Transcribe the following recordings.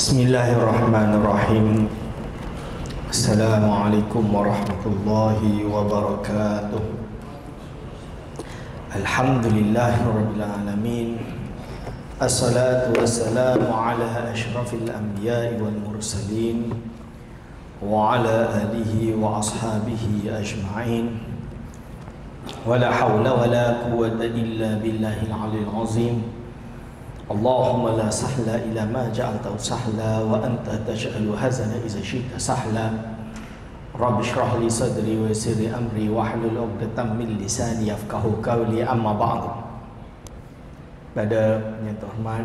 Bismillahirrahmanirrahim. Assalamualaikum warahmatullahi wabarakatuh. Alhamdulillahirabbil alamin. Assalatu wassalamu ala asyrafil anbiya'i wal mursalin wa ala alihi wa ashabihi ajma'in. Wala hawla wala quwwata illa billahil aliyyil azim. Allahumma la sahla ila ma ja'altahu sahla wa anta taj'alu hazana idza syi'ta sahla. Rabbi shrah li sadri wa yassir li amri wahlul 'uqdatam min lisani yafqahu qawli, amma ba'du. Pada yang terhormat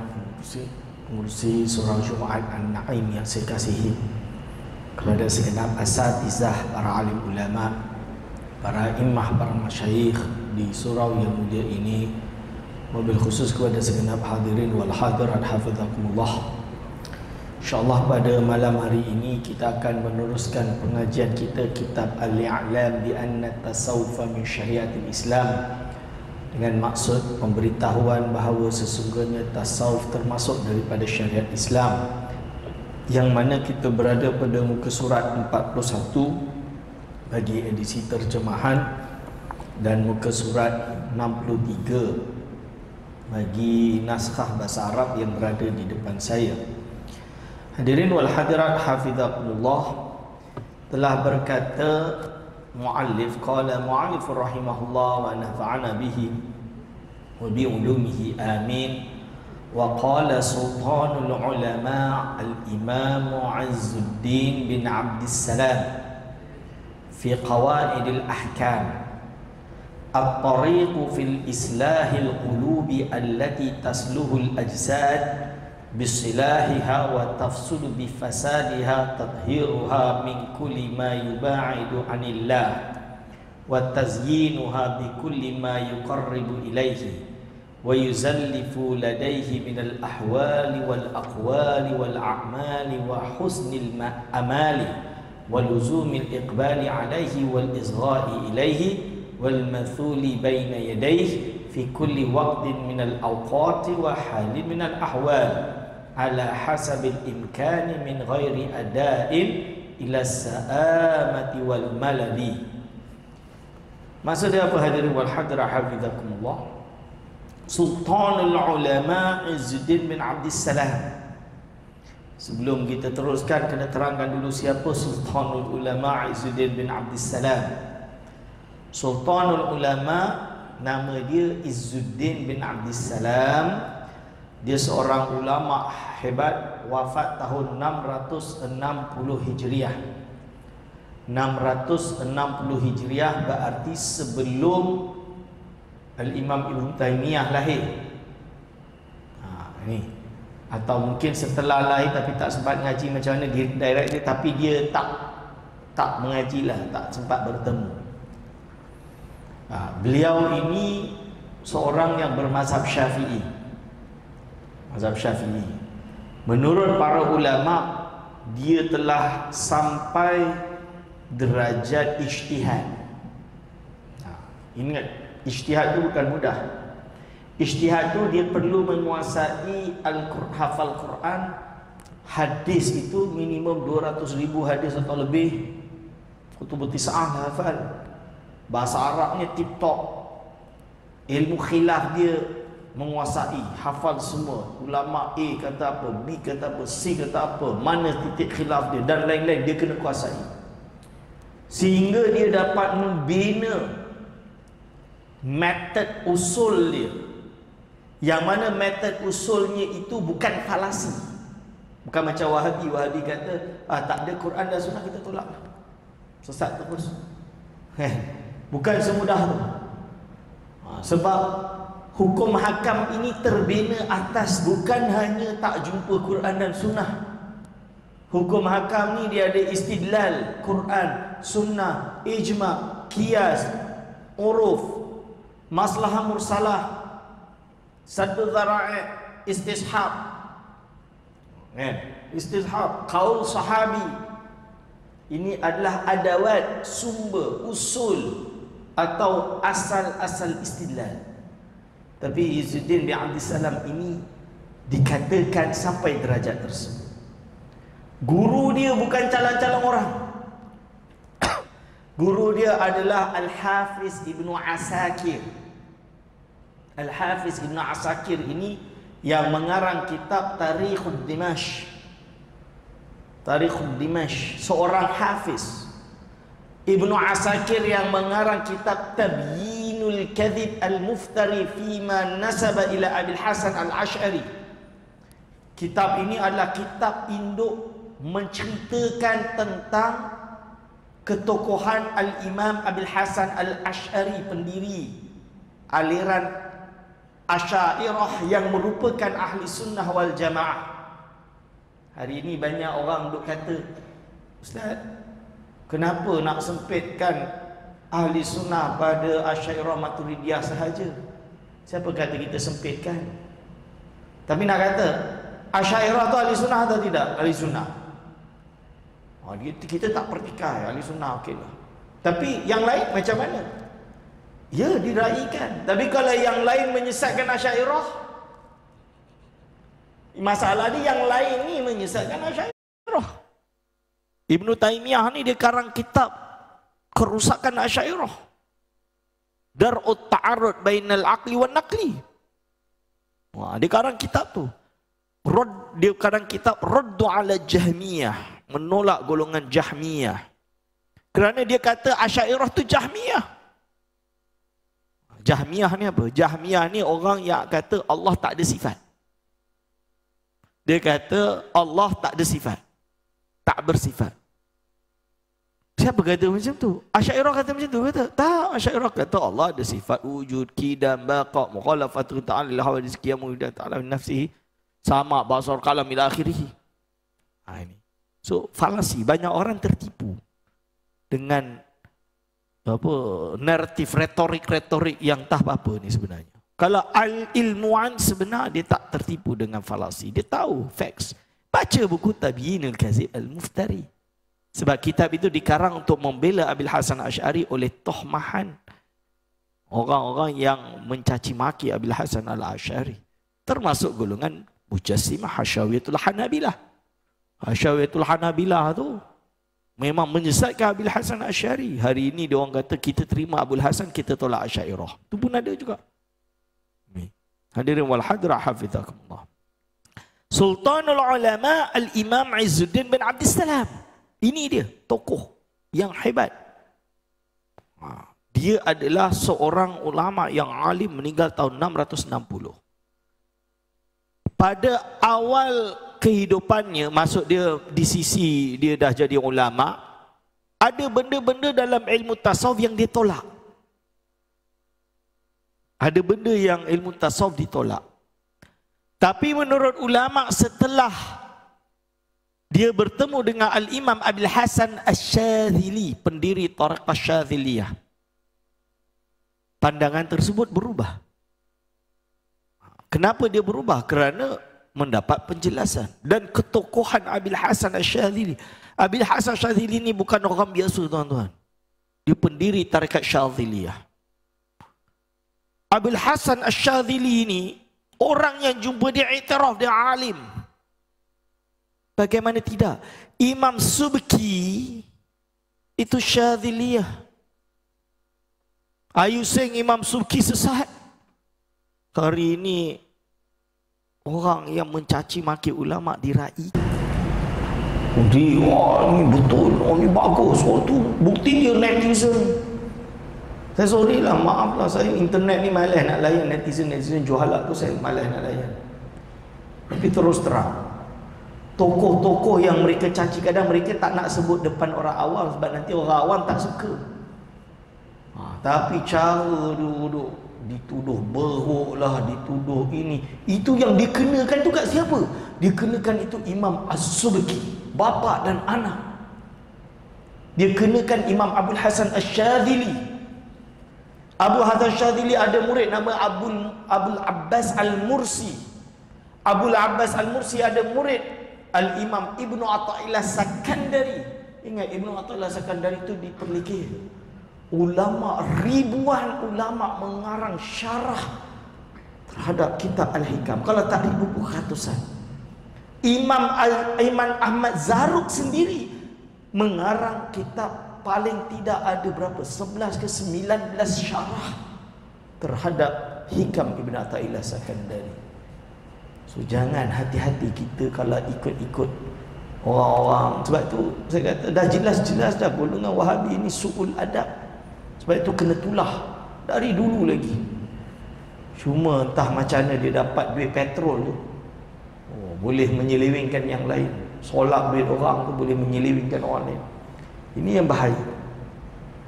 pengurusi surau Jumaat An-Naim yang saya kasihi, kepada segenap asatizah, para alim ulama, para imam, para masyayikh di surau yang mulia ini, mobil khusus kepada segenap hadirin wal hadirat hafizakumullah. InsyaAllah pada malam hari ini kita akan meneruskan pengajian kita kitab Al-I'lam bi anna tasawufa min syariatil Islam, dengan maksud pemberitahuan bahawa sesungguhnya tasawuf termasuk daripada syariat Islam, yang mana kita berada pada muka surat 41 bagi edisi terjemahan dan muka surat 63 bagi naskah bahasa Arab yang berada di depan saya. Hadirin wal hadirat hafizakumullah, telah berkata muallif, qala muallif rahimahullah wa nafa'ana bihi wa bi ulumihi amin, wa qala sultanul ulama al-imam Izzuddin bin Abdissalam fi qawaidil ahkam: at-tariqu fil islahil qulubi allati tasluhul ajsad bisilahiha wa tafsudu bifasadiha tadhiruha min kulli ma yuba'idu anillah wa tazyinuha bikulli ma yuqarribu ilayhi wa yuzallifu ladayhi minal ahwali wal aqwali wal a'mali wa husnil amali wa luzumil iqbali alayhi wal izgha'i ilayhi والمثول بين يديه في كل وقت من الأوقات وحال من الأحوال على حسب الإمكان من غير أداء إلى السآمة والملل. Maksudnya apa hadirin wal hadirah hafizakumullah? Sultanul Ulama Izzuddin bin Abdissalam. Sebelum kita teruskan, kena terangkan dulu siapa Sultanul Ulama Izzuddin bin Abdissalam. Sultanul Ulama, nama dia Izzuddin bin Abdissalam. Dia seorang ulama hebat, wafat tahun 660 Hijriah. 660 Hijriah berarti sebelum Al-Imam Ibn Taymiyah lahir. Ini. Atau mungkin setelah lahir tapi tak sempat ngaji macam mana dia direct dia, tapi dia tak mengajilah, tak sempat bertemu. Beliau ini seorang yang bermazhab Syafi'i. Mazhab Syafi'i. Menurut para ulama, dia telah sampai derajat ijtihad. Ingat, ijtihad itu bukan mudah. Ijtihad itu dia perlu menguasai hafal Quran. Hadis itu minimum 200,000 hadis atau lebih. Kutubut tis'ah hafal. Bahasa Arabnya tip-top. Ilmu khilaf dia menguasai, hafal semua. Ulama A kata apa, B kata apa, C kata apa, mana titik khilaf dia dan lain-lain dia kena kuasai. Sehingga dia dapat membina metod usul dia, yang mana metod usulnya itu bukan falasi. Bukan macam Wahabi kata tak ada Quran dan Sunnah kita tolak, sesat terus. Bukan semudah tu. Sebab hukum hakam ini terbina atas bukan hanya tak jumpa Quran dan Sunnah. Hukum hakam ni dia ada istidlal Quran, Sunnah, ijma', qiyas, uruf, maslahah mursalah, saddu dhara'i', istishab. Istishab, qaul sahabi. Ini adalah adawat, sumber, usul atau asal-asal istidlal. Tapi Izzuddin bin Abdissalam ini dikatakan sampai derajat tersebut. Guru dia bukan calon-calon orang. Guru dia adalah Al-Hafiz Ibnu Asakir. Al-Hafiz Ibnu Asakir ini yang mengarang kitab Tarikhud Dimashq. Tarikhud Dimashq, seorang hafiz. Ibnu Asakir yang mengarang kitab Tabyinul Kadhib Al-Muftari Fima Nasaba ila Abil Hasan Al-Ash'ari. Kitab ini adalah kitab induk menceritakan tentang ketokohan Al-Imam Abil Hasan Al-Ash'ari, pendiri aliran Asy'ariyah yang merupakan ahli sunnah wal jamaah. Hari ini banyak orang duk kata, Ustaz, kenapa nak sempitkan ahli sunnah pada Asy'ariyah Maturidiyah sahaja? Siapa kata kita sempitkan? Tapi nak kata Asy'ariyah tu ahli sunnah atau tidak? Ahli sunnah. Kita tak pertikai ahli sunnah, okeylah. Tapi yang lain macam mana? Ya, diraikan. Tapi kalau yang lain menyesatkan Asy'ariyah, masalah ni yang lain ni menyesatkan Asy'ariyah. Ibnu Taimiyah ni dia karang kitab kerusakan Asy'ariyah. Dar'ut ta'arud bainal aqli wan naqli. Wah, dia karang kitab tu. Dia kadang kitab Raddu ala Jahmiyah, menolak golongan Jahmiyah. Kerana dia kata Asy'ariyah tu Jahmiyah. Jahmiyah ni apa? Jahmiyah ni orang yang kata Allah tak ada sifat. Dia kata Allah tak ada sifat, tak bersifat. Siapa kata macam tu? Asy'ariyah kata macam tu? Kata tak. Asy'ariyah kata Allah ada sifat wujud, qidam, baqa, mukhalafatu ta'ala lil hawadis qiyamu bi ta'ala min nafsihi, sama basar kalam ila akhirih. Ini. So falasi, banyak orang tertipu dengan apa naratif retorik yang tak apa ni sebenarnya. Kalau al-ilmuan sebenar dia tak tertipu dengan falasi. Dia tahu facts. Baca buku Tabyinul Kadhib Al-Muftari. Sebab kitab itu dikarang untuk membela Abil Hasan Ash'ari oleh tohmahan orang-orang yang mencaci maki Abil Hasan Al-Ash'ari. Termasuk golongan Mujassimah, Hasyawiyatul Hanabilah. Hasyawiyatul Hanabilah tu memang menyesatkan Abil Hasan Ash'ari. Hari ini dia orang kata kita terima Abul Hasan, kita tolak Asy'ariyah. Itu pun ada juga. Hadirin wal hadirah hafizakumullah. Sultanul Ulama Al-Imam Izzuddin bin Abdussalam. Ini dia tokoh yang hebat. Dia adalah seorang ulama yang alim, meninggal tahun 660. Pada awal kehidupannya, masuk dia di sisi dia dah jadi ulama, ada benda-benda dalam ilmu tasawuf yang dia tolak. Ada benda yang ilmu tasawuf ditolak. Tapi menurut ulama, setelah dia bertemu dengan Al-Imam Abil Hasan Asy-Syadzili, pendiri Thariqah Syadziliyah, pandangan tersebut berubah. Kenapa dia berubah? Kerana mendapat penjelasan dan ketokohan Abil Hasan Asy-Syadzili. Abil Hasan Asy-Syadzili ini bukan orang biasa, tuan-tuan. Dia pendiri Thariqah Syadziliyah. Abil Hasan Asy-Syadzili ini orang yang jumpa dia iktiraf dia alim. Bagaimana tidak? Imam Subki itu Syadziliyah. Ayu sing Imam Subki sesat. Hari ini orang yang mencaci maki ulama diraih. Jadi, wah ni betul, oh ni bagus, oh tu bukti dia netizen. Saya sorry lah, maaf lah, saya internet ni malas nak layan netizen jualan tu, saya malas nak layan. Tapi terus terang, tokoh-tokoh yang mereka caci, kadang mereka tak nak sebut depan orang awam sebab nanti orang awam tak suka. Tapi cara duduk dituduh beruk lah, dituduh ini, itu yang dikenakan tu kat siapa? Dikenakan itu Imam Az-Subki, bapa dan anak. Dia kenakan Imam Abul Hasan Asy-Syadzili. Abu Hasan Asy-Syadzili ada murid nama Abul Abbas Al-Mursi. Abul Abbas Al-Mursi ada murid Al-Imam Ibnu Athaillah Sakandari. Ingat Ibnu Athaillah Sakandari itu diperlikih ulama, ribuan ulama mengarang syarah terhadap kitab Al-Hikam. Kalau tak ribu, ratusan. Imam Ahmad Zarruq sendiri mengarang kitab paling tidak ada berapa, 11 ke 19 syarah terhadap Hikam Ibn Athaillah Sakandari. So jangan, hati-hati kita kalau ikut-ikut orang-orang. Sebab tu saya kata dah jelas-jelas dah golongan Wahabi ini su'ul adab. Sebab itu kena tulah dari dulu lagi. Cuma entah macam mana dia dapat duit petrol tu, boleh menyelewengkan yang lain. Solat duit orang tu boleh menyelewengkan orang lain. Ini yang bahaya.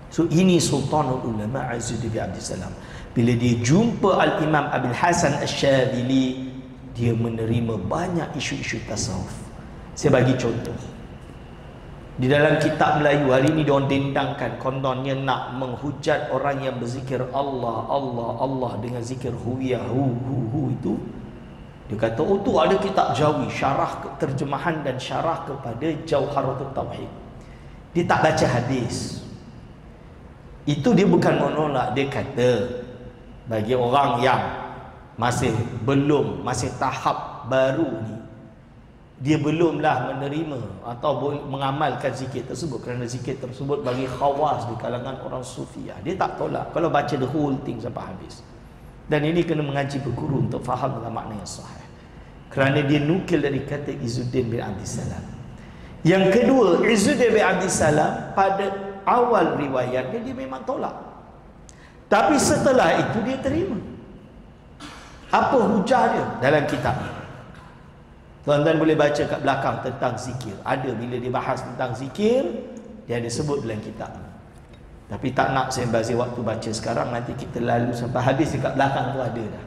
So ini Sultanul Ulama Izzuddin bin Abdussalam. Bila dia jumpa Al-Imam Abil Hasan Asy-Syadzili, dia menerima banyak isu-isu tasawuf. Saya bagi contoh. Di dalam kitab Melayu hari ini diorang dendangkan kononnya nak menghujat orang yang berzikir Allah, Allah, Allah dengan zikir huwiyah, hu itu. Dia kata, oh tu ada kitab Jawi, syarah terjemahan dan syarah kepada Jauharatul Tauhid. Dia tak baca hadis. Itu dia bukan menolak. Dia kata bagi orang yang masih tahap baru ni, dia belumlah menerima atau mengamalkan zikir tersebut, kerana zikir tersebut bagi khawas di kalangan orang sufiah. Dia tak tolak kalau baca the whole thing sampai habis. Dan ini kena mengaji berguru untuk faham dengan makna yang sahih, kerana dia nukil dari kata Izzuddin bin Abdussalam. Yang kedua, Izzuddin bin Abdussalam pada awal riwayatnya dia memang tolak, tapi setelah itu dia terima. Apa hujah dia dalam kitab? Tuan-tuan boleh baca kat belakang tentang zikir. Ada bila dia bahas tentang zikir, dia ada sebut dalam kitab. Tapi tak nak saya bazir waktu baca sekarang, nanti kita lalu sampai habis. Dekat belakang tu ada dah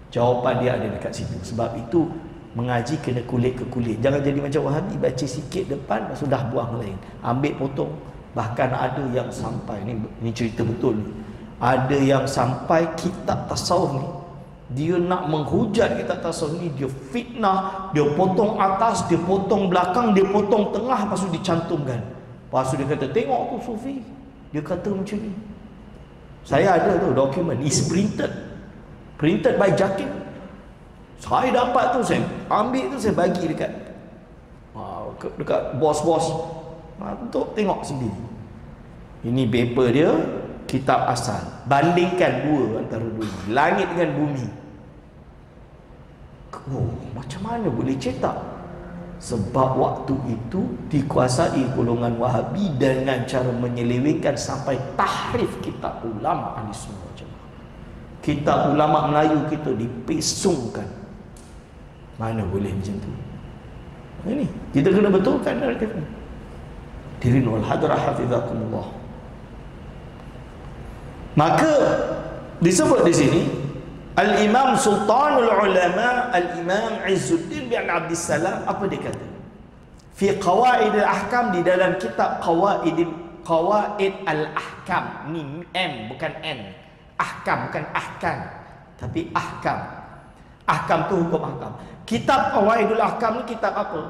jawapan dia, ada dekat situ. Sebab itu mengaji kena kulit ke kulit. Jangan jadi macam Wahabi, baca sikit depan sudah buang lain, ambil potong. Bahkan ada yang sampai ni cerita betul ni, ada yang sampai kitab tasawuf ni dia nak menghujat kitab tasawuf ni, dia fitnah, dia potong atas, dia potong belakang, dia potong tengah, lepas tu dicantumkan. Lepas tu dia kata, tengok tu sufi, dia kata macam ni. Saya ada tu dokumen, is printed by Jakib. Saya dapat tu, saya ambil tu, saya bagi dekat bos-bos untuk tengok sendiri. Ini paper dia, kitab asal. Bandingkan dua antara dua, langit dengan bumi. Oh, macam mana boleh cetak? Sebab waktu itu dikuasai golongan Wahabi dengan cara menyelewengkan sampai tahrif kitab ulama ahli sunnah wal jamaah. Kitab ulama Melayu kita dipesongkan. Mana boleh macam tu? Ini kita kena betulkan naratif ni. Dirin wal hadrah hafizakumullah. Maka disebut di sini Al-Imam Sultanul Ulama Al-Imam Izzuddin bin Abdussalam, apa dia kata? Fi Qawaid al-Ahkam, di dalam kitab Qawaid al-Ahkam. Ni M bukan N. Ahkam bukan ahkam, tapi ahkam. Ahkam tu hukum ahkam. Kitab Qawaidul Ahkam ni kitab apa?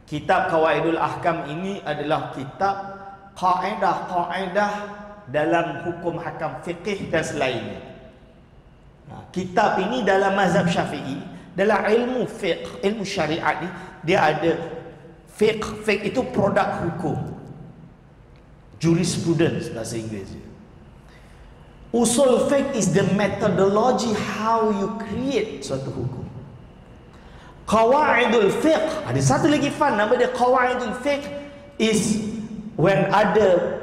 Kitab Qawaidul Ahkam ini adalah kitab kaedah-kaedah dalam hukum hakam fiqih dan selainnya. Kitab ini dalam mazhab Syafi'i, dalam ilmu fiqh, ilmu syariat ni dia ada fiqh. Fiqh itu produk hukum, jurisprudence bahasa Inggeris. Usul fiqh is the methodology how you create suatu hukum. Qawaidul fiqh, ada satu lagi fun nama dia qawaidul fiqh, is when ada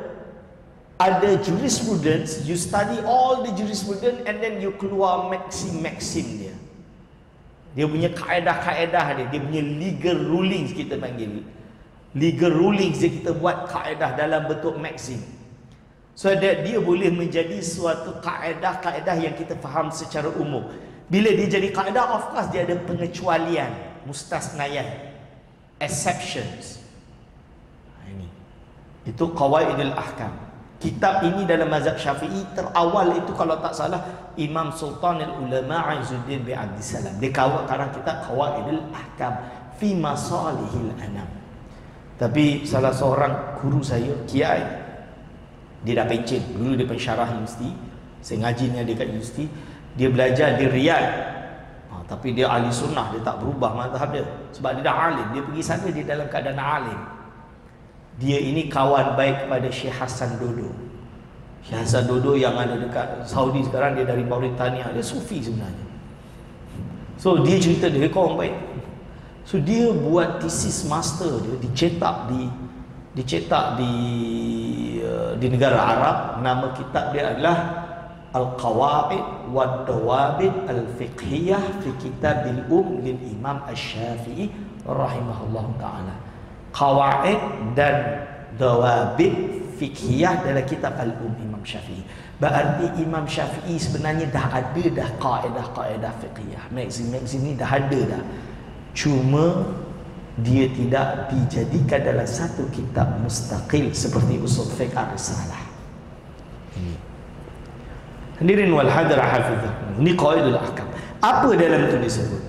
jurisprudence, you study all the jurisprudence and then you keluar maksim dia. Dia punya kaedah-kaedah dia punya legal rulings, kita panggil legal rulings, kita buat kaedah dalam bentuk maksim, so that dia boleh menjadi suatu kaedah-kaedah yang kita faham secara umum. Bila dia jadi kaedah, of course dia ada pengecualian, mustasnayan, exceptions. Ini itu qawaidul ahkam. Kitab ini dalam mazhab Syafi'i terawal itu kalau tak salah Imam Sultanul Ulama Izzuddin bin Abdussalam. Dia karang kitab Qawaidul Ahkam fi Masalihil Anam. Tapi salah seorang guru saya, kiai, dia dah pencen, dulu dia pensyarah universiti, saya ngaji dengan dia kat universiti, dia belajar di Riyadh. Tapi dia ahli sunnah, dia tak berubah mazhab dia. Sebab dia dah alim, dia pergi sana dia dalam keadaan alim. Dia ini kawan baik kepada Syekh Hassan Dodo. Syekh Hassan Dodo yang ada dekat Saudi sekarang, dia dari Mauritania. Dia sufi sebenarnya. So dia cerita dia kawan baik. So dia buat thesis master dia, dicetak di negara Arab. Nama kitab dia adalah Al-Qawaid wa Dawabit Al-Fiqhiyah fi Kitabil lil Imam Asy-Syafi'i rahimahullah ta'ala. Qawaid dan Dawabit Fiqhiyah dalam kitab Imam Syafi'i. Berarti Imam Syafi'i sebenarnya dah ada dah kaedah fiqhiyah. Magazine ni dah ada dah. Cuma dia tidak dijadikan dalam satu kitab mustaqil seperti usul fiqh ar-risalah. Hadirin wal hadirah hafizah. Ini qaidul ahkam. Apa dalam itu disebut?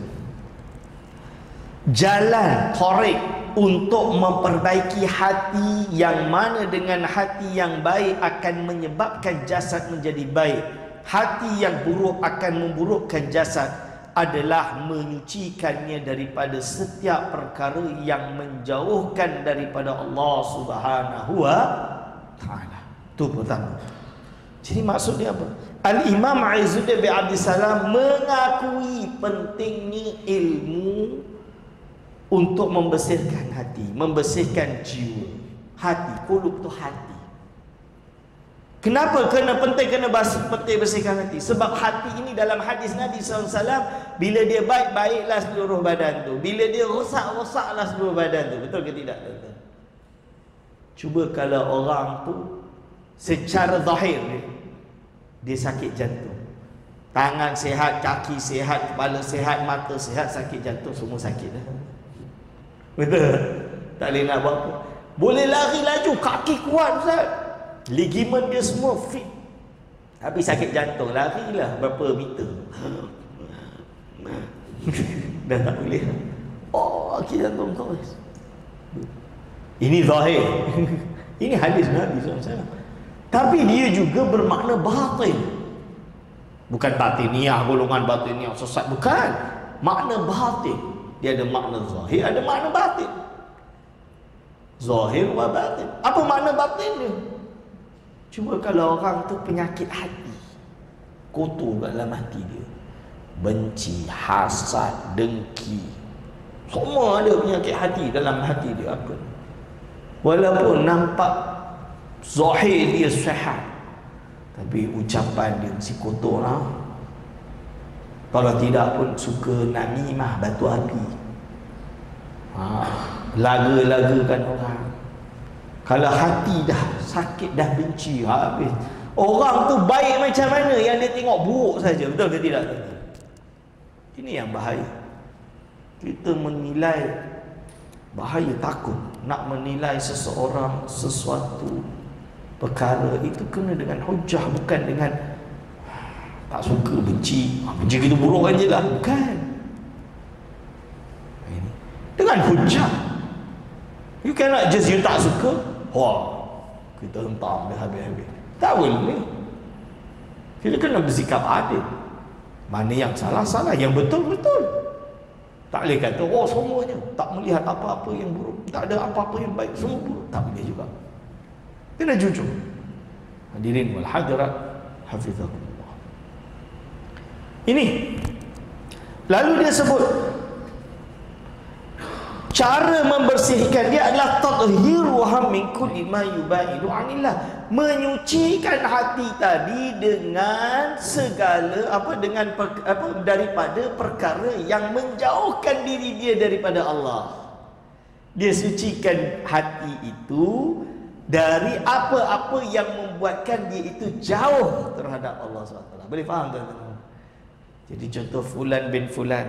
Jalan tarik untuk memperbaiki hati, yang mana dengan hati yang baik akan menyebabkan jasad menjadi baik. Hati yang buruk akan memburukkan jasad, adalah menyucikannya daripada setiap perkara yang menjauhkan daripada Allah Subhanahu wa taala. Itu pertama. Jadi maksudnya apa? Al-Imam Izzuddin bin Abdussalam mengakui pentingnya ilmu untuk membersihkan hati, membersihkan jiwa. Hati, qulub tu hati. Kenapa penting bersihkan hati? Sebab hati ini dalam hadis Nabi SAW, bila dia baik, baiklah seluruh badan tu. Bila dia rosak, rosaklah seluruh badan tu. Betul ke tidak? Betul. Cuba kalau orang tu secara zahir dia sakit jantung, tangan sihat, kaki sihat, kepala sihat, mata sihat, sakit jantung, semua sakit dah. Betul? Tak boleh nak buat apa. Boleh lari laju, kaki kuat Ustaz, ligamen dia semua fit, tapi sakit jantung, larilah berapa meter dah tak boleh. Oh, kaki jantung kau. Ini zahir. Ini hadis Nabi SAW. Tapi dia juga bermakna batin. Bukan batiniah, golongan batiniah sesat, bukan. Makna batin. Dia ada makna zahir, ada makna batin. Zahir wa batin. Apa makna batin dia? Cuma kalau orang tu penyakit hati, kotor kat dalam hati dia, benci, hasad, dengki, semua ada penyakit hati dalam hati dia. Apa? Walaupun nampak zahir dia sihat, tapi ucapan dia mesti kotor lah. Kalau tidak pun suka namimah, batu api, laga-lagakan orang. Kalau hati dah sakit, dah benci, habis. Orang tu baik macam mana, yang dia tengok buruk saja. Betul ke tidak? Ini yang bahaya. Kita menilai, bahaya, takut nak menilai seseorang, sesuatu perkara itu kena dengan hujah, bukan dengan tak suka, benci. Benci kita buruk aja lah. Bukan. Dengan hujah. You cannot just you tak suka, wah, kita hentam dah habis-habis. Tak boleh. Kita kena bersikap adil. Mana yang salah-salah, yang betul-betul. Tak boleh kata, oh semuanya. Tak melihat apa-apa yang buruk, tak ada apa-apa yang baik, semua buruk. Tak boleh juga. Kena jujur. Hadirin wal hadirat hafizahullah. Ini. Lalu dia sebut cara membersihkan dia adalah tathhiruha min kulli ma yubaidu anillah. Menyucikan hati tadi dengan segala dengan daripada perkara yang menjauhkan diri dia daripada Allah. Dia sucikan hati itu dari apa-apa yang membuatkan dia itu jauh terhadap Allah SWT. Boleh faham tuan-tuan? Jadi contoh Fulan bin Fulan,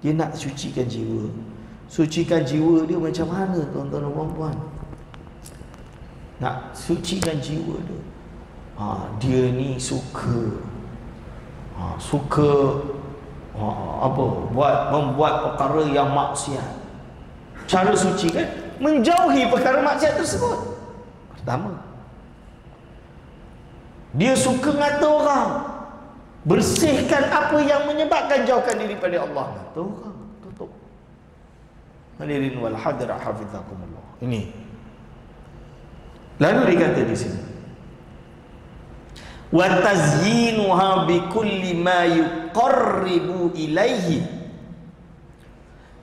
dia nak sucikan jiwa. Sucikan jiwa dia macam mana tuan-tuan dan puan-puan? Nak sucikan jiwa dia, dia ni suka membuat perkara yang maksiat. Cara sucikan, menjauhi perkara maksiat tersebut. Pertama, dia suka ngata orang. Bersihkan apa yang menyebabkan jauhkan diri pada Allah. Tutup. Hadirin wal hadra hafizakumullah. Ini. Lalu dikata di sini, wa tazyinuha bi kulli ma yuqarribu ilaihi,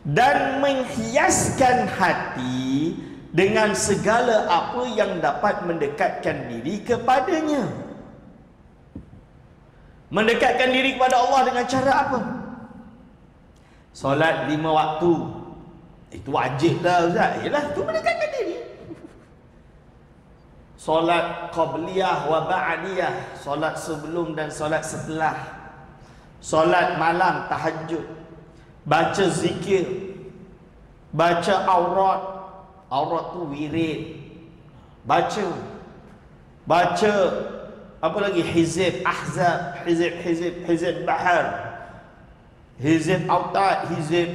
dan menghiaskan hati dengan segala apa yang dapat mendekatkan diri kepadanya. Mendekatkan diri kepada Allah dengan cara apa? Solat 5 waktu. Itu wajib dah Ustaz. Yalah, itu mendekatkan diri. Solat qabliyah wa ba'diyah, solat sebelum dan solat setelah. Solat malam tahajud. Baca zikir. Baca aurat. Aurat tu wirid. Baca apa lagi? Hizib ahzab, hizib bahar, hizib autad, hizib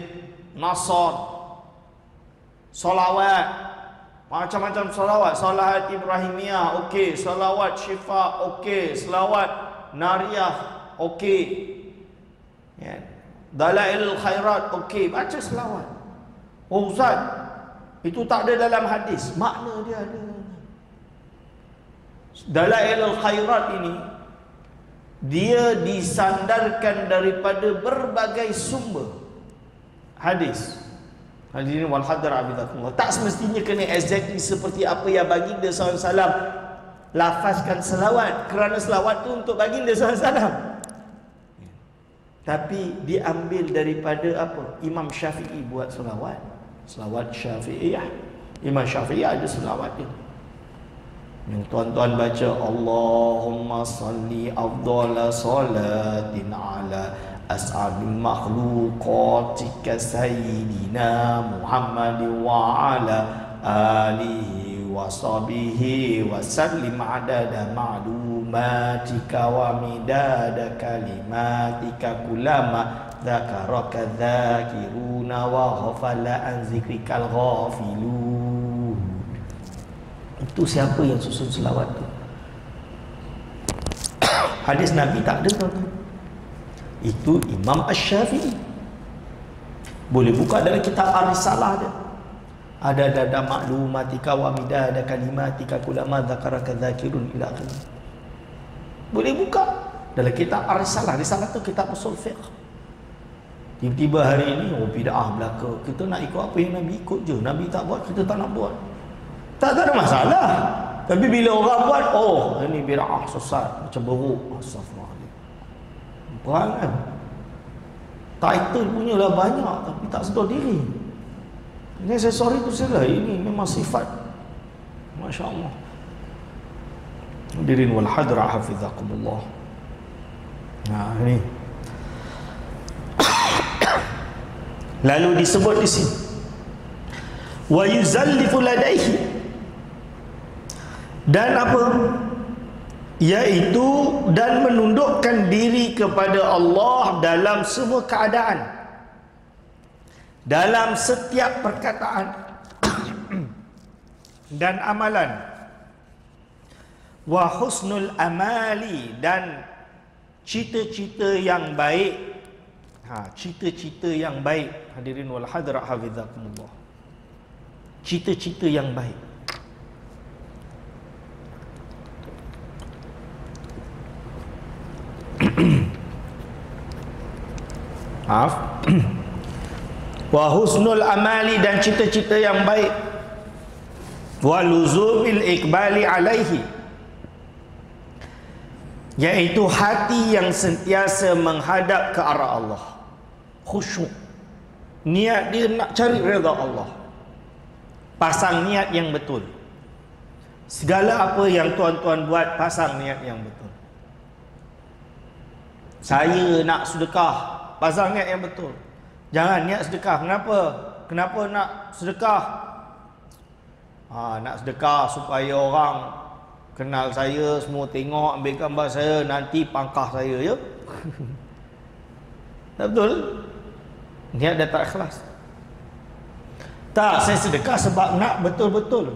nasar. Solawat, macam-macam solawat. Solawat Ibrahimiyah, okey. Solawat syifa, okey. Solawat nariyah, okey. Ya. Dalailul khairat, okey. Baca selawat. Oh Ustaz, itu tak ada dalam hadis. Makna dia ada. Dalailul khairat ini, dia disandarkan daripada berbagai sumber hadis. Hadirin wal hadra abidakumullah. Tak semestinya kena exactly seperti apa yang baginda SAW lafazkan selawat, kerana selawat tu untuk baginda SAW. Tapi diambil daripada apa? Imam Syafi'i buat selawat. Selawat Syafi'iyah. Imam Syafi'i ada selawat dia. Yang tuan-tuan baca, Allahumma salli afdala salatin ala as'abil makhluqatika sayyidina Muhammad wa ala alihi wa sahbihi wa sallim adada ma'lumatika wa midada kalimatika kulama dzakaraka dzakiruna wa ghafala an zikrikal ghafilun. Itu siapa yang susun selawat tu? Hadis Nabi tak ada, tuan-tuan. Itu Imam Asy-Syafi'i. Boleh buka dalam kitab Ar-Risalah dia. Ada dada maklumatika wa midada kalimatika kulama dzakaraka dzakirun ila akhir. Boleh buka dalam kitab Ar-Risalah. Risalah tu kitab usul fiqh. Tiba-tiba hari ini bid'ah belaka. Kita nak ikut apa yang Nabi ikut je. Nabi tak buat, kita tak nak buat. Tak ada masalah. Tapi bila orang buat, oh ini bid'ah sesat, macam buruk. Astagfirullahaladzim. Perangan. Title punya lah banyak, tapi tak sedar diri. Ini saya sorry tu salah. Ini memang sifat. Masya Allah. Hadirin wal hadra hafizakumullah. Nah ini. Lalu disebut di sini, wa yuzallifu ladaihi, dan apa? Yaitu dan menundukkan diri kepada Allah dalam semua keadaan, dalam setiap perkataan dan amalan. Wa husnul amali, dan cita-cita yang baik. Cita-cita yang baik. Hadirin wal hadra hafizakumullah. Cita-cita yang baik. Maaf. Wa husnul amali, dan cita-cita yang baik. Wa luzumil iqbali alaihi, yaitu hati yang sentiasa menghadap ke arah Allah. Khusyuk. Niat dia nak cari redha Allah. Pasang niat yang betul. Segala apa yang tuan-tuan buat, pasang niat yang betul. Saya nak sedekah, pasang niat yang betul. Jangan niat sedekah. Kenapa? Kenapa nak sedekah? Nak sedekah supaya orang kenal saya, semua tengok, ambil gambar saya, nanti pangkah saya, ya? Tak betul? Niat dah tak ikhlas. Tak, saya sedekah sebab nak betul-betul.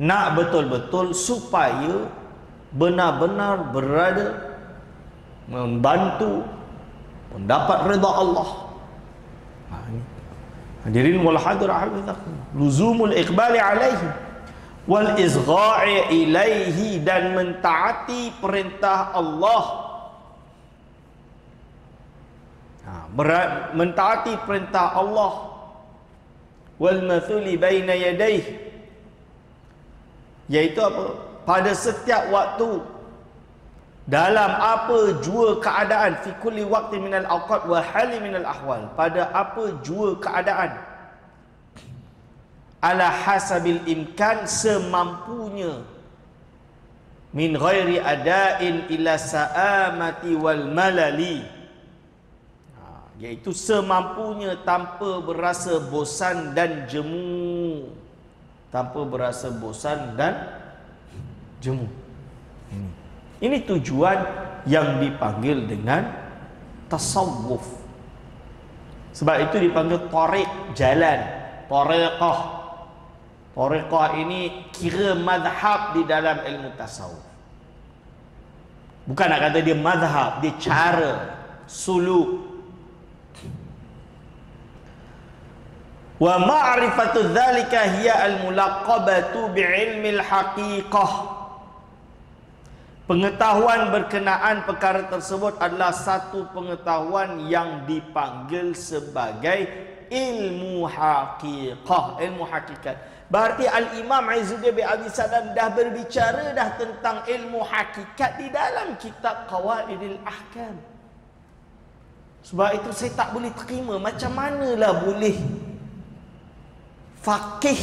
Nak betul-betul supaya benar-benar berada membantu mendapat redha Allah. Ini hadirin wal hadir hafizakum, luzumul iqbali alaihi wal izgha'i ilaihi, dan mentaati perintah Allah. Mentaati perintah Allah. Wal mathuli baina yadayhi, yaitu apa? Pada setiap waktu, dalam apa jua keadaan, fi kulli waqti minal awqat wa hali minal ahwal, pada apa jua keadaan, ala hasabil imkan, semampunya, min ghairi adain ila sa'amati wal malali, iaitu semampunya, tanpa berasa bosan dan jemu. Tanpa berasa bosan dan jemu. Ini tujuan yang dipanggil dengan tasawuf. Sebab itu dipanggil tariq, jalan, tariqah. Tariqah ini kira mazhab di dalam ilmu tasawuf. Bukan nak kata dia mazhab, dia cara, suluk. Wa ma'rifatu dzalika hiya al-mulaqabatu bi'ilmil haqiqah. Pengetahuan berkenaan perkara tersebut adalah satu pengetahuan yang dipanggil sebagai ilmu haqiqah, ilmu hakikat. Berarti Al-Imam Izzuddin bin Abdus Salam dah berbicara dah tentang ilmu hakikat di dalam kitab Qawaidul Ahkam. Sebab itu saya tak boleh terima, macam manalah boleh faqih,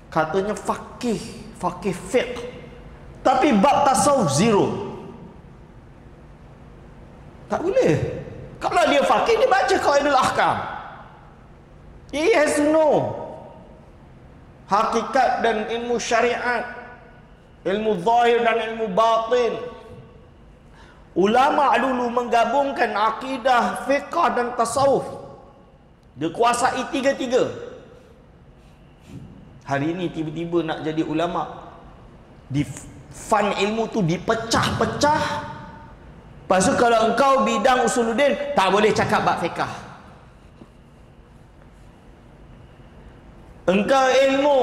katanya faqih fiqh, tapi bab tasawuf zero. Tak boleh. Kalau dia faqih, dia baca Qawaidul Ahkam. He has to know hakikat dan ilmu syariat, ilmu zahir dan ilmu batin. Ulama dulu menggabungkan akidah, fiqh dan tasawuf. Dia kuasai tiga-tiga. Hari ini tiba-tiba nak jadi ulama, di fan ilmu tu dipecah-pecah. Lepas tu kalau engkau bidang usuluddin, tak boleh cakap bab fiqh. Engkau ilmu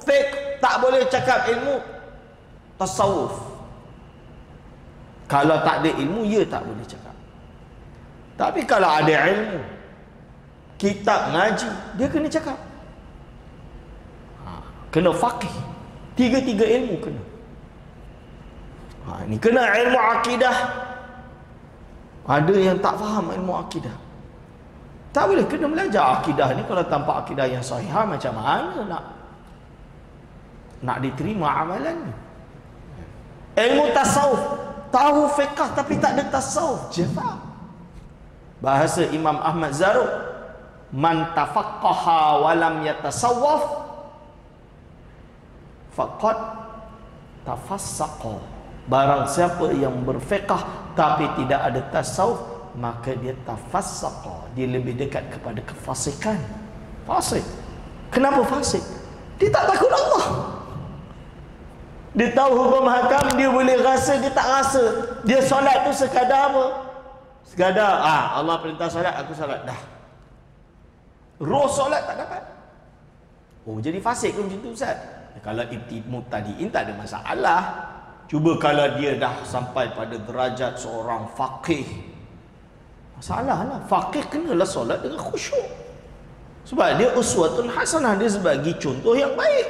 fiqh, tak boleh cakap ilmu tasawuf. Kalau tak ada ilmu, ya tak boleh cakap. Tapi kalau ada ilmu, kitab ngaji, dia kena cakap. Kena faqih. Tiga-tiga ilmu kena. Ini kena ilmu akidah. Ada yang tak faham ilmu akidah. Tak boleh, kena belajar akidah ni. Kalau tanpa akidah yang sahihah, macam mana nak diterima amalan ni? Ilmu tasawuf, tahu fiqh tapi tak ada tasawuf, jafar. Bahasa Imam Ahmad Zarruq, man tafaqqaha wa lam yatasawwaf faqad tafassaqa. Barang siapa yang berfiqh tapi tidak ada tasawuf, maka dia tafassaqa, dia lebih dekat kepada kefasikan. Fasik. Kenapa fasik? Dia tak takut Allah. Dia tahu hukum hakam, dia boleh rasa, dia tak rasa. Dia solat tu sekadar apa? Sekadar Allah perintah solat, aku solat dah. Roh solat tak dapat. Oh, jadi fasik ke macam tu Ustaz? Kalau ibtimu tadiin tak ada masalah. Cuba kalau dia dah sampai pada derajat seorang faqih, masalah lah. Faqih kenalah solat dengan khusyuk. Sebab dia uswatun hasanah, dia sebagai contoh yang baik.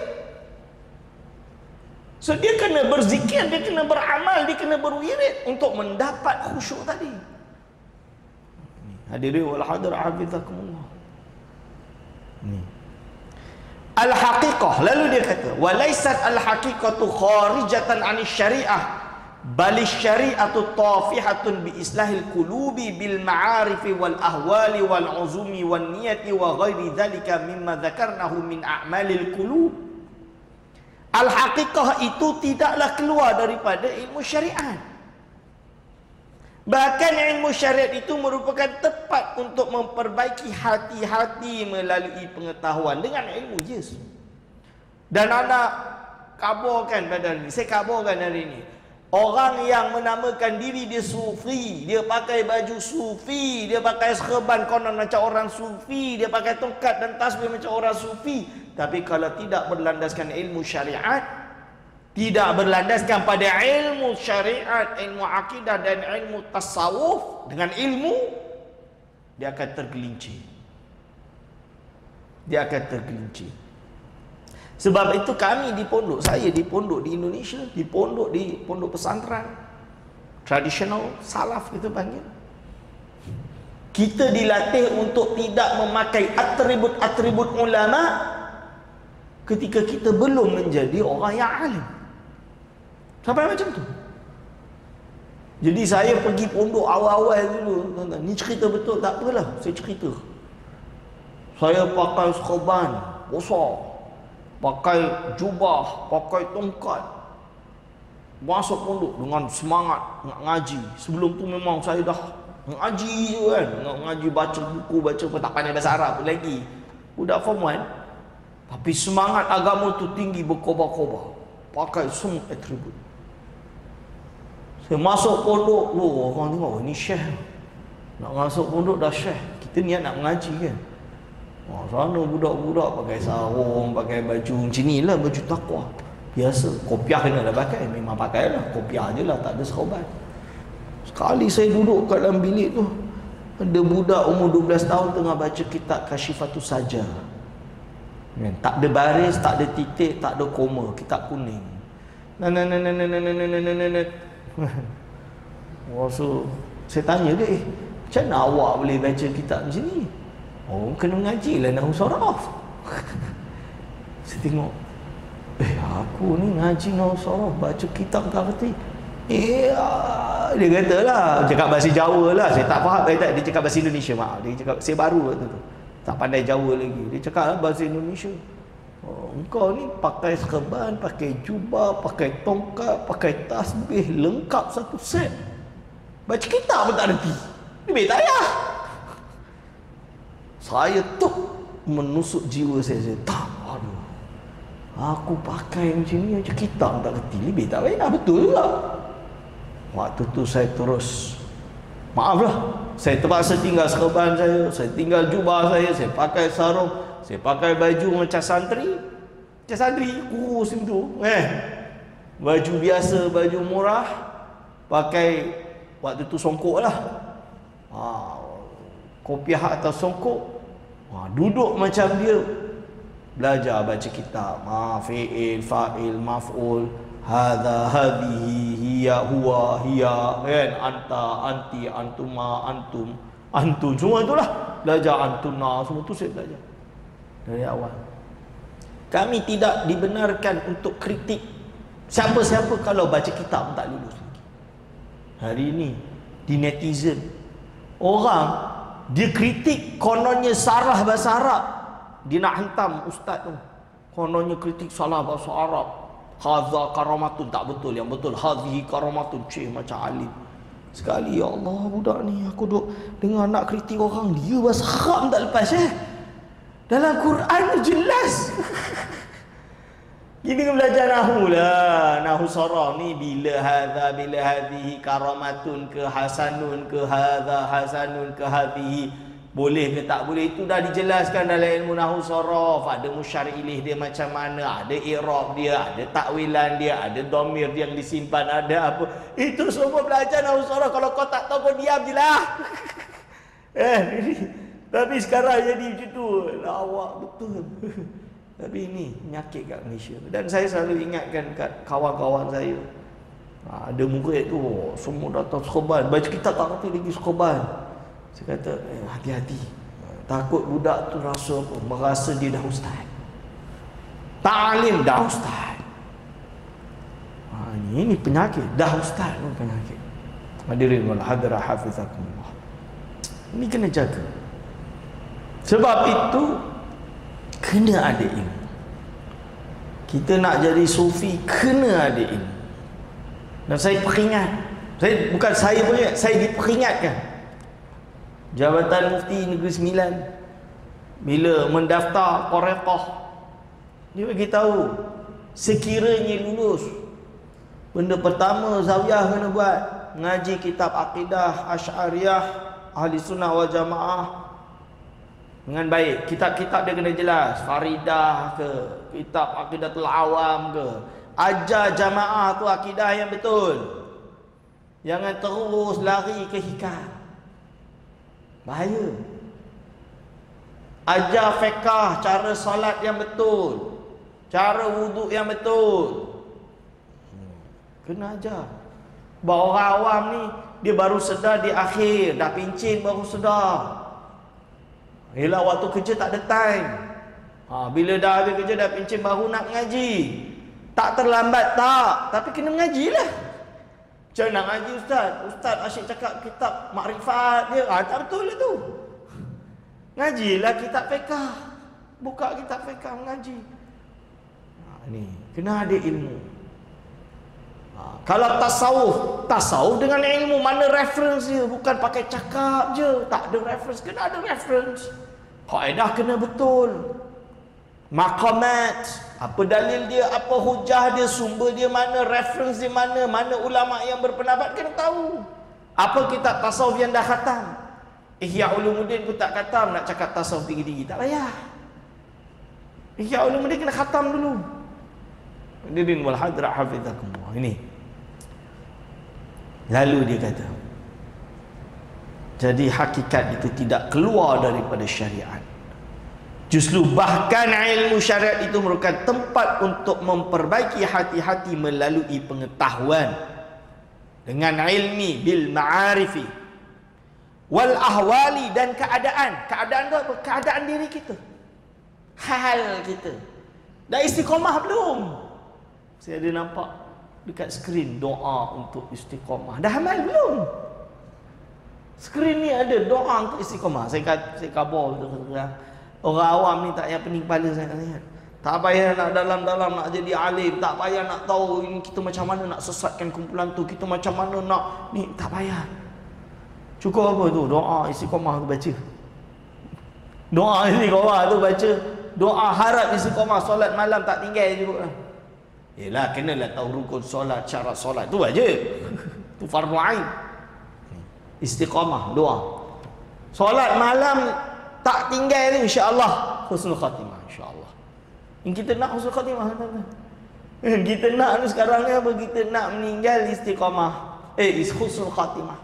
So dia kena berzikir, dia kena beramal, dia kena berwirid untuk mendapat khusyuk tadi. Hadirin wal hadir hafizakumullah. Ni al-haqiqah. Lalu dia kata, walaysat al-haqiqatu kharijatan 'ani syariah, bal syari'atu tafihatun bi islahil qulubi bil ma'arifi wal ahwali wal uzumi wan niyati wa ghairi dzalika mimma dzakarnahu min a'malil qulub. Al-haqiqah itu tidaklah keluar daripada ilmu syariat. Bahkan ilmu syariat itu merupakan tempat untuk memperbaiki hati-hati melalui pengetahuan dengan ilmu. Yes. Dan anak kabarkan pada hari ini. Saya kabarkan hari ini. Orang yang menamakan diri dia sufi, dia pakai baju sufi, dia pakai serban konon macam orang sufi, dia pakai tongkat dan tasbih macam orang sufi. Tapi kalau tidak berlandaskan ilmu syariat, tidak berlandaskan pada ilmu syariat, ilmu akidah dan ilmu tasawuf, dengan ilmu, dia akan tergelincir. Dia akan tergelincir. Sebab itu kami di pondok, saya di pondok di Indonesia, di pondok pesantren tradisional salaf kita panggil, kita dilatih untuk tidak memakai atribut-atribut ulama ketika kita belum menjadi orang yang alim. Sampai macam tu. Jadi saya pergi pondok awal-awal dulu, tuan-tuan, ni cerita betul tak apalah, saya cerita. Saya pakai serban besar, pakai jubah, pakai tongkat, masuk pondok dengan semangat nak ngaji. Sebelum tu memang saya dah ngaji je kan, nak ngaji, baca buku, baca apa, tak pandai bahasa Arab pun lagi, budak form 1. Tapi semangat agama tu tinggi, berkobar-kobar, pakai semua atribut. Saya masuk pondok, orang tengok, ni syekh, nak masuk pondok dah syekh. Kita niat nak mengaji kan. Sana budak-budak pakai sarung, pakai baju macam ni lah, baju takwa biasa. Kopiah kena dah pakai, memang pakai lah, kopiah je lah, tak ada serban. Sekali saya duduk kat dalam bilik tu, ada budak umur 12 tahun tengah baca kitab Kasyifatus Saja. Tak ada baris, tak ada titik, tak ada koma, kitab kuning. So saya tanya dia, macam mana awak boleh baca kitab macam ni? Oh, kena mengaji lah nahwu saraf. Saya tengok, aku ni ngaji nahwu saraf, baca kitab tak kerti. Dia kata lah, cakap bahasa Jawa lah. Saya tak faham. Dia cakap bahasa Indonesia, maaf. Dia cakap, saya baru waktu tu, tak pandai Jawa lagi. Dia cakap lah bahasa Indonesia. Engkau ni pakai serban, pakai jubah, pakai tongkat, pakai tasbih, lengkap satu set. Baca kitab pun tak reti. Ni baik tak payah. Saya tu menusuk jiwa saya. Tak, aduh, aku pakai macam ni macam kitab tak kerti, lebih tak payah, betul juga. Waktu tu saya terus, maaflah, saya terpaksa tinggal serban saya tinggal jubah saya pakai sarung, saya pakai baju macam santri, kurus tu, baju biasa, baju murah, pakai waktu tu songkok lah, kopiah atau songkok, duduk macam dia, belajar baca kitab, fi'il, fa'il, maf'ul, hadza, hadhihi, hiya, huwa, hiya, kan, anta, anti, antuma, antum, antun, semua itulah belajar, antuna, semua tu saya belajar dari awal. Kami tidak dibenarkan untuk kritik siapa-siapa kalau baca kitab tak lulus lagi. Hari ini di netizen, orang dia kritik kononnya salah bahasa Arab, dia nak hantam ustaz tu, kononnya kritik salah bahasa Arab, hadza karamatun, tak betul, yang betul hadhihi karamatun, macam alim sekali. Ya Allah, budak ni aku duk dengar nak kritik orang, dia bahasa Arab tak lepas. Dalam Quran jelas. Kita kena belajar nahwu lah, nahwu saraf ni, bila hadza, bila hadhihi karamatun ke hasanun ke hadza, hasanun ke hadhihi, boleh ke tak boleh, itu dah dijelaskan dalam ilmu nahwu saraf. Ada musyar ilaih dia macam mana, ada i'rab dia, ada takwilan dia, ada dhamir dia yang disimpan, ada apa, itu semua belajar nahwu saraf. Kalau kau tak tahu, kau diam je lah. Tapi sekarang jadi macam tu, lawak betul. Tapi ini penyakit kat Malaysia. Dan saya selalu ingatkan kat kawan-kawan saya, ada murid tu semua datang serban, baca kitab tak kerti lagi serban. Saya kata, hati-hati, takut budak tu rasa apa, merasa dia dah ustaz, ta'alim dah ustaz. Ini penyakit, dah ustaz pun penyakit. Hadirin wal hadirah hafizakumullah, ini kena jaga. Sebab itu kena ada ilmu. Kita nak jadi sufi, kena ada ilmu. Dan saya peringat, bukan saya peringat, saya diperingatkan. Jabatan Mufti Negeri Sembilan bila mendaftar Qoreqah, dia bagi tahu sekiranya lulus, benda pertama Zawiyah kena buat, ngaji kitab akidah Asy'ariyah Ahli Sunnah wal Jamaah dengan baik. Kitab-kitab dia kena jelas, Faridah ke, kitab Aqidatul Awam ke. Ajar jamaah tu akidah yang betul. Jangan terus lari ke hikam. Bahaya. Ajar fiqh, cara solat yang betul, cara wuduk yang betul. Kena ajar. Bahawa orang awam ni, dia baru sedar di akhir, dah pincin baru sedar. Yelah, waktu kerja tak ada time. Bila dah habis kerja, dah pincin baru nak mengaji. Tak terlambat tak, tapi kena mengaji lah. Macam nak ngaji ustaz? Ustaz asyik cakap kitab makrifat dia. Tak betul lah tu. Ngajilah kitab fiqh. Buka kitab fiqh mengaji. Ni kena ada ilmu. Kalau tasawuf dengan ilmu, mana reference dia? Bukan pakai cakap je, tak ada reference. Kena ada reference. Kaedah kena betul. Maqamat, apa dalil dia, apa hujah dia, sumber dia mana, reference dia mana, mana ulama yang berpendapat, kena tahu. Apa kitab tasawuf yang dah khatam? Ihya Ulumuddin pun tak khatam, nak cakap tasawuf tinggi-tinggi tak payah. Ihya Ulumuddin kena khatam dulu. Hadirin wal hadirat hafizakumullah. Ini. Lalu dia kata, jadi hakikat itu tidak keluar daripada syariat. Justru bahkan ilmu syariat itu merupakan tempat untuk memperbaiki hati-hati melalui pengetahuan dengan ilmi bil ma'arifi wal ahwali, dan keadaan. Keadaan itu apa? Keadaan diri kita, hal kita. Dah istiqamah belum? Saya ada nampak dekat skrin doa untuk istiqamah. Dah amal belum? Skrin ni ada doa untuk istiqamah. Saya khabar betul-betul. Orang awam ni tak payah pening kepala sangat. Tak payah nak dalam-dalam nak jadi alim, tak payah nak tahu ini kita macam mana nak sesatkan kumpulan tu, kita macam mana nak ni, tak payah. Cukup apa tu? Doa istiqamah tu baca. Doa istiqamah tu baca. Doa harap istiqamah, solat malam tak tinggal juga. Yelah, kenalah tahu rukun solat, syarat solat tu aja. Tu fardu ain. Istiqamah, doa. Solat malam tak tinggal ni, insya-Allah husnul khatimah, insya-Allah. Yang kita nak husnul khatimah, kita nak ni sekarang ni apa? Kita nak meninggal istiqamah. Husnul khatimah.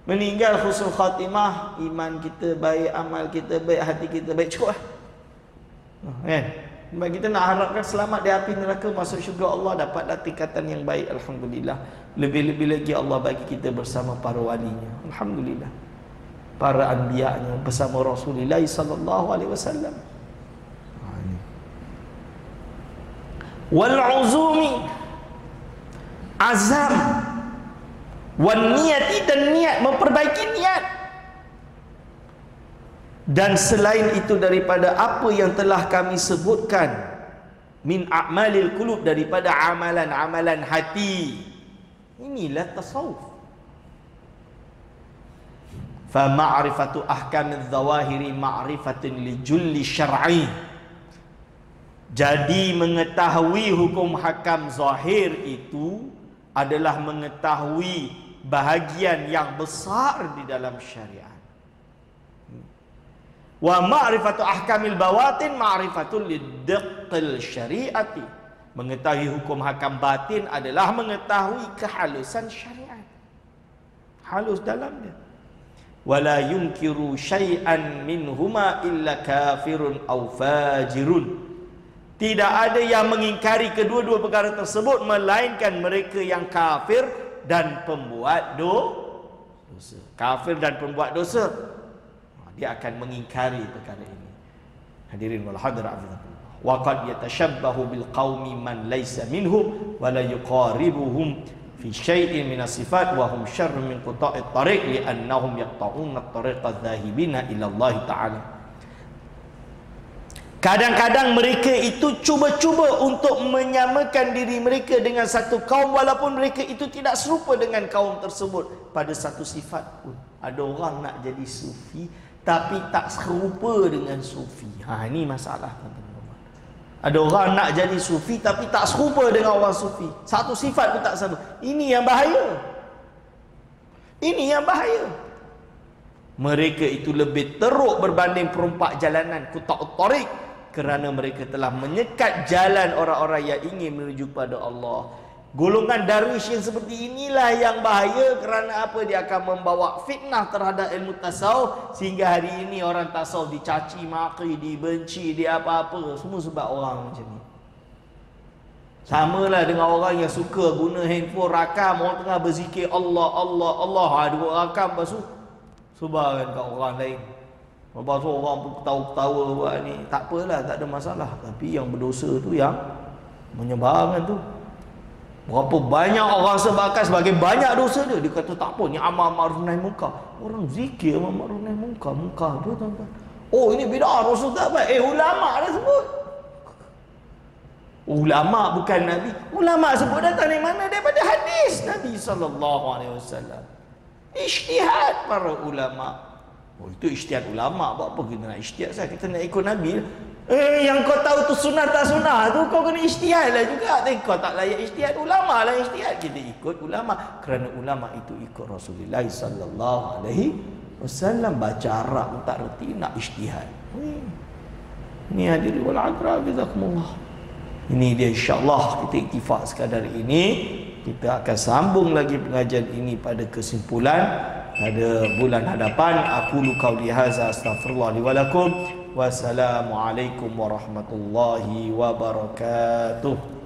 Meninggal husnul khatimah, iman kita baik, amal kita baik, hati kita baik, cukup lah. Kan? Sebab kita nak harapkan selamat di api neraka, masuk syurga Allah, dapatlah tingkatan yang baik, alhamdulillah. Lebih-lebih lagi Allah bagi kita bersama para walinya, alhamdulillah. Para anbiya'nya bersama Rasulullah sallallahu alaihi wasallam. Wal uzumi, azam, wan niyati, dan niat, memperbaiki niat. Dan selain itu daripada apa yang telah kami sebutkan min a'malil qulub, daripada amalan-amalan hati. Inilah tasawuf. Fa ma'rifatu ahkamidz zawahiri ma'rifatun li julli syar'i. Jadi mengetahui hukum hakam zahir itu adalah mengetahui bahagian yang besar di dalam syariat. Wa ma'rifatu ahkamil bawatin ma'rifatul lidqil syariati. Mengetahui hukum hakam batin adalah mengetahui kehalusan syariat, halus dalamnya. Wala yunkiru syai'an minhuma illa kafirun aw fajirun. Tidak ada yang mengingkari kedua-dua perkara tersebut melainkan mereka yang kafir dan pembuat dosa. Kafir dan pembuat dosa, dia akan mengingkari perkara ini. Hadirin wal hadirat, wa qad yatashabbahu bil qaumi man laysa minhum wa la yuqaribuhum fi syai'in min as-sifat wa hum syarrun min quta'it tariq li annahum yaqta'una at-tariqa dhahibina ila Allah taala. Kadang-kadang mereka itu cuba-cuba untuk menyamakan diri mereka dengan satu kaum, walaupun mereka itu tidak serupa dengan kaum tersebut pada satu sifat pun. Ada orang nak jadi sufi tapi tak serupa dengan sufi. Ini masalah, tuan-tuan. Ada orang nak jadi sufi tapi tak serupa dengan orang sufi. Satu sifat pun tak sama. Ini yang bahaya. Ini yang bahaya. Mereka itu lebih teruk berbanding perompak jalanan, quta'ut tariq, kerana mereka telah menyekat jalan orang-orang yang ingin menuju kepada Allah. Golongan darwish yang seperti inilah yang bahaya, kerana apa? Dia akan membawa fitnah terhadap ilmu tasawuf, sehingga hari ini orang tasawuf dicaci maki, dibenci, dia apa-apa, semua sebab orang macam ni. Samalah dengan orang yang suka guna handphone rakam, orang tengah berzikir Allah Allah Allah, ada rakam lepas tu sebarkan kat orang lain. Lepas tu orang pun ketawa-ketawa buat ni, tak apalah, tak ada masalah. Tapi yang berdosa tu yang menyebarkan tu. Berapa banyak orang sebarkan sebagai banyak dosa dia. Dia kata tak apa, ni amal ma'ruf nahi munkar. Orang zikir amal ma'ruf nahi munkar. Munkar apa tuan-tuan? Oh ini bid'ah, Rasul tak baik. Ulama dah sebut. Ulama bukan Nabi. Ulama sebut datang dari mana? Daripada hadis Nabi SAW. Ijtihad para ulama. Oh itu ijtihad ulama. Buat apa kita nak ijtihad? Kita nak ikut Nabi. Yang kau tahu tu sunnah tak sunnah tu kau kena ijtihad lah juga. Tapi kau tak layak ijtihad, ulama lah ijtihad. Kita ikut ulama kerana ulama itu ikut Rasulullah sallallahu alaihi wasallam. Baca Arab pun tak reti, nak ijtihad. Ini hadirin wal hadrat jazakumullah. Ini dia, insya-Allah kita iktifak sekadar ini. Kita akan sambung lagi pengajian ini pada kesimpulan pada bulan hadapan. Aku qauli hadza astaghfirullah li wa lakum. Wassalamualaikum warahmatullahi wabarakatuh.